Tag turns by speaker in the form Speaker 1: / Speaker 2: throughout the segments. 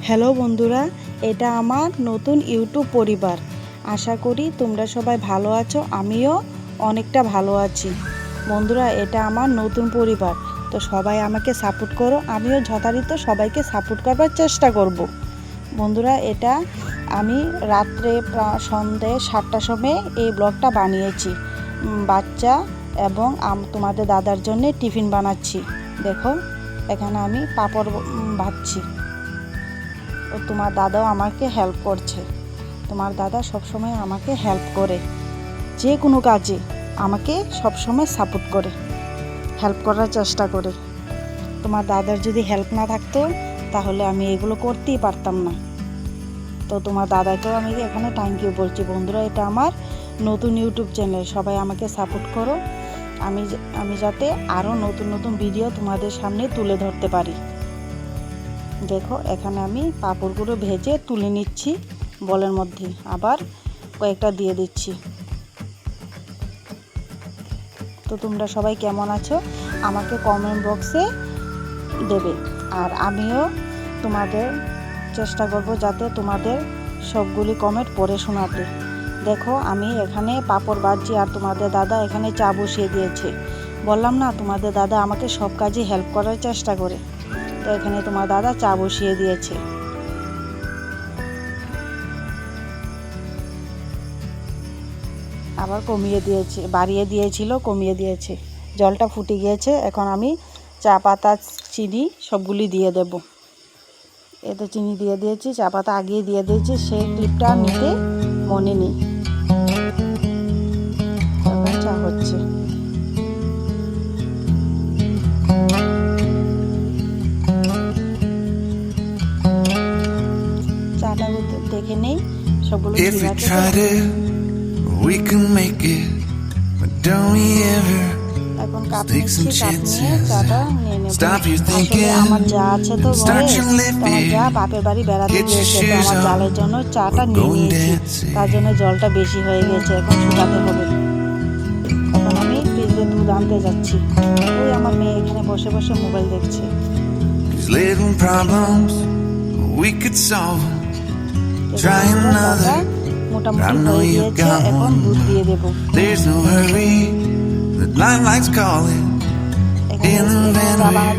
Speaker 1: Hello বন্ধুরা, এটা আমার নতুন ইউটিউব পরিবার। আশা করি তোমরা সবাই ভালো আছো, আমিও অনেকটা ভালো আছি। বন্ধুরা, এটা আমার নতুন পরিবার, তো সবাই আমাকে সাপোর্ট করো। আমিও যথারীতি সবাইকে সাপোর্ট করবার চেষ্টা করব। বন্ধুরা, এটা আমি রাত্রে সন্ধ্যে 7টার সময় এই ব্লগটা বানিয়েছি। বাচ্চা এবং তোমাদের দাদার জন্য টিফিন বানাচ্ছি। দেখো, এখানে আমি পাঁপড় ভাজছি। ও তোমার দাদাও আমাকে হেল্প করছে। তোমার দাদা সবসময় আমাকে হেল্প করে, যে কোনো কাজে আমাকে সবসময় সাপোর্ট করে, হেল্প করার চেষ্টা করে। তোমার দাদার যদি হেল্প না থাকতো তাহলে আমি এগুলো করতেই পারতাম না। তো তোমার দাদাকেও আমি এখানে থ্যাংক ইউ বলছি। বন্ধুরা, এটা আমার নতুন ইউটিউব চ্যানেল, সবাই আমাকে সাপোর্ট করো। আমি যাতে আরও নতুন নতুন ভিডিও তোমাদের সামনে তুলে ধরতে পারি। দেখো, এখানে আমি পাঁপড়গুলো ভেজে তুলে নিচ্ছি বলের মধ্যে, আবার কয়েকটা দিয়ে দিচ্ছি। তো তোমরা সবাই কেমন আছো আমাকে কমেন্ট বক্সে দেবে, আর আমিও তোমাদের চেষ্টা করব যাতে তোমাদের সবগুলি কমেন্ট পড়ে শোনাতে। দেখো, আমি এখানে পাঁপড় ভাজছি আর তোমাদের দাদা এখানে চা বসিয়ে দিয়েছে। বললাম না, তোমাদের দাদা আমাকে সব কাজে হেল্প করার চেষ্টা করে। তো এখানে তোমার দাদা চা বসিয়ে দিয়েছে। আবার কমিয়ে দিয়েছে, বাড়িয়ে দিয়েছিল, কমিয়ে দিয়েছে। জলটা ফুটে গিয়েছে। এখন আমি চা পাতা, চিনি সবগুলি দিয়ে দেব। এতে চিনি দিয়ে দিয়েছি, চা পাতা আগিয়ে দিয়ে দিয়েছি। সেই ক্লিপটা নিতে মনে নেই। এখন চা হচ্ছে। চাটা দেখে নেই সবগুলো ঠিক আছে। এখন কাপ নিচ্ছি, কাপ নিয়ে চাটা নিয়ে নেব। আসলে আমার যা আছে তো ঘরে, আমার যা বাপের বাড়ি বেড়াতে গিয়েছে, তো আমার জালের জন্য চাটা নিয়ে নিয়েছি। তার জন্য জলটা বেশি হয়ে গেছে, এখন শুকাতে হবে। এখন আমি ফ্রিজে দুধ আনতে যাচ্ছি। ওই আমার মেয়ে এখানে বসে বসে মোবাইল দেখছে। মোটামুটি হয়ে গিয়েছে, এখন দুধ দিয়ে দেবো।
Speaker 2: Limelights calling in the van,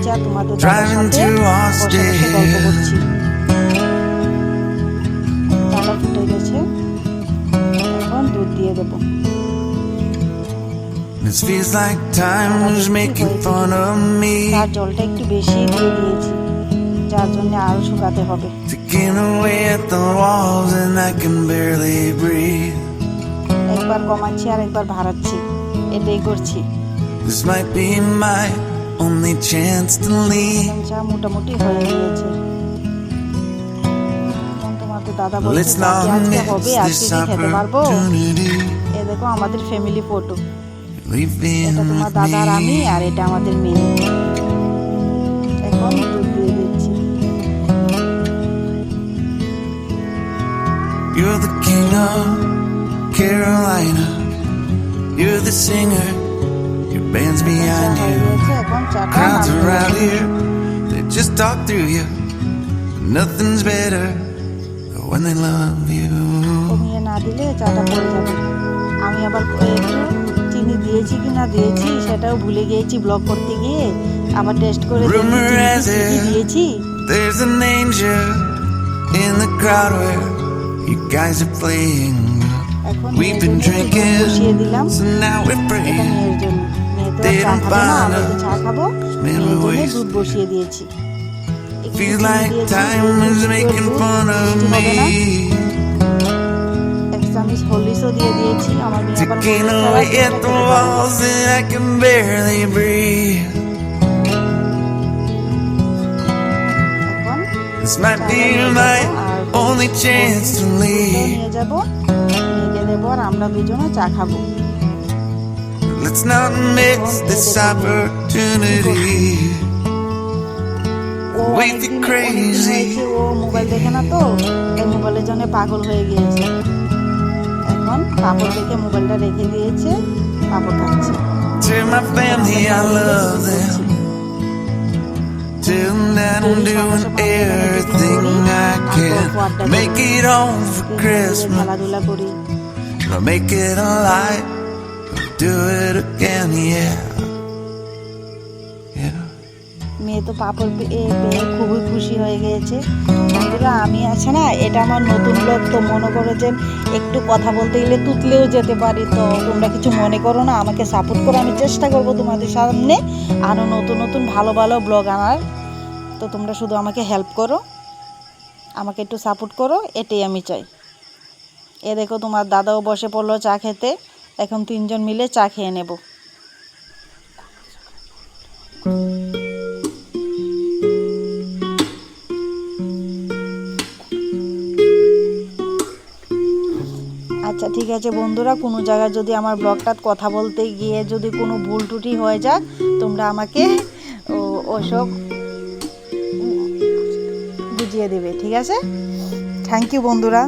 Speaker 1: driving
Speaker 2: to Austin.
Speaker 1: চাটা ফুটে গেছে, এখন দুধ দিয়ে দেবো।
Speaker 2: This feels like time was making fun of me.
Speaker 1: তার জলটা একটু বেশি দিয়ে দিয়েছি, যার জন্য আরো শুকাতে হবে।
Speaker 2: Ticking away at the walls and I can barely breathe.
Speaker 1: একবার কমাচ্ছি আর একবার বাড়াচ্ছি, এটাই করছি।
Speaker 2: This might be my only chance to leave.
Speaker 1: চা মোটামুটি হয়ে গিয়েছে। তোমাকে দাদা বলছে আজকে হবে, আজকে কি খেতে পারবো? এ দেখো আমাদের ফ্যামিলি ফটো। এটা তোমার দাদা আর আমি, আর এটা আমাদের মেয়ে। এখন দুধ দিয়ে দিচ্ছি।
Speaker 2: You're the king of Carolina. You're the singer. Your band's behind you. Crowds around here, they just talk through you. Nothing's better when they love you.
Speaker 1: কমিয়ে না দিলে চাটা পড়ে যাবে। আমি আবার একটু চিনি দিয়েছি কি না দিয়েছি সেটাও ভুলে গিয়েছি ব্লগ করতে গিয়ে। আবার টেস্ট করে দিয়েছি।
Speaker 2: There's an angel in the crowd where you guys are playing. We've been drinking, so now we're praying.
Speaker 1: Didn't find us, দুধ বসিয়ে দিয়েছি।
Speaker 2: Feels like time is making fun of me.
Speaker 1: এক চামচ হলদিসও দিয়ে দিয়েছি। আমার মেয়ে আবার
Speaker 2: Ticking away at the walls and I can barely breathe. This might be my only chance to leave.
Speaker 1: নিয়ে যাবো, নিয়ে দেবো, আর আমরা দুজনে চা খাবো।
Speaker 2: Let's not miss this opportunity. We the crazy.
Speaker 1: ও মোবাইল দেখে না, তো এই মোবাইলের জন্য পাগল হয়ে গিয়েছে। এখন পাপড় দেখে মোবাইলটা রেখে দিয়েছে, পাপড় খাচ্ছে।
Speaker 2: Tell my family I love them. Tell them that I'm doing everything I
Speaker 1: গল্প আড্ডা
Speaker 2: can make it home for Christmas.
Speaker 1: খেলাধুলা করি।
Speaker 2: We'll make it a light. We'll do it again, yeah. Yeah.
Speaker 1: মেয়ে তো পাপড় পেয়ে খুবই খুশি হয়ে গিয়েছে। বন্ধুরা আমি আছে না, এটা আমার নতুন ব্লগ, তো মনে করো যে একটু কথা বলতে গেলে তুতলেও যেতে পারি, তো তোমরা কিছু মনে করো না, আমাকে সাপোর্ট করো। আমি চেষ্টা করব তোমাদের সামনে আরও নতুন নতুন ভালো ভালো ব্লগ আনার। তো তোমরা শুধু আমাকে হেল্প করো, আমাকে একটু সাপোর্ট করো, এটাই আমি চাই। এ দেখো তোমার দাদাও বসে পড়লো চা খেতে, এখন 3 জন মিলে চা খেয়ে নেব। আচ্ছা ঠিক আছে বন্ধুরা, কোনো জায়গায় যদি আমার ব্লগটাত কথা বলতে গিয়ে যদি কোনো ভুল ত্রুটি হয়ে যাক, তোমরা আমাকে ওসব বুঝিয়ে দেবে, ঠিক আছে? থ্যাংক ইউ বন্ধুরা।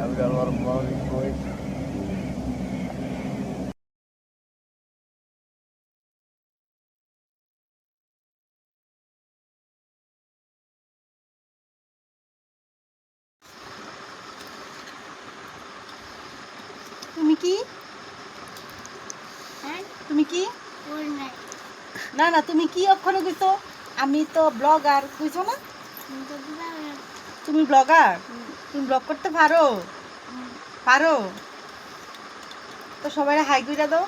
Speaker 3: I've got a lot of money for it.
Speaker 1: তুমি কি তুমি কি না না তুমি কি অক্ষরে কইছো? আমি তো ব্লগার কইছো না? তুমি ব্লগার? তুমি ব্লগ করতে পারো? পারো তো সবাই হাই কইরা দাও।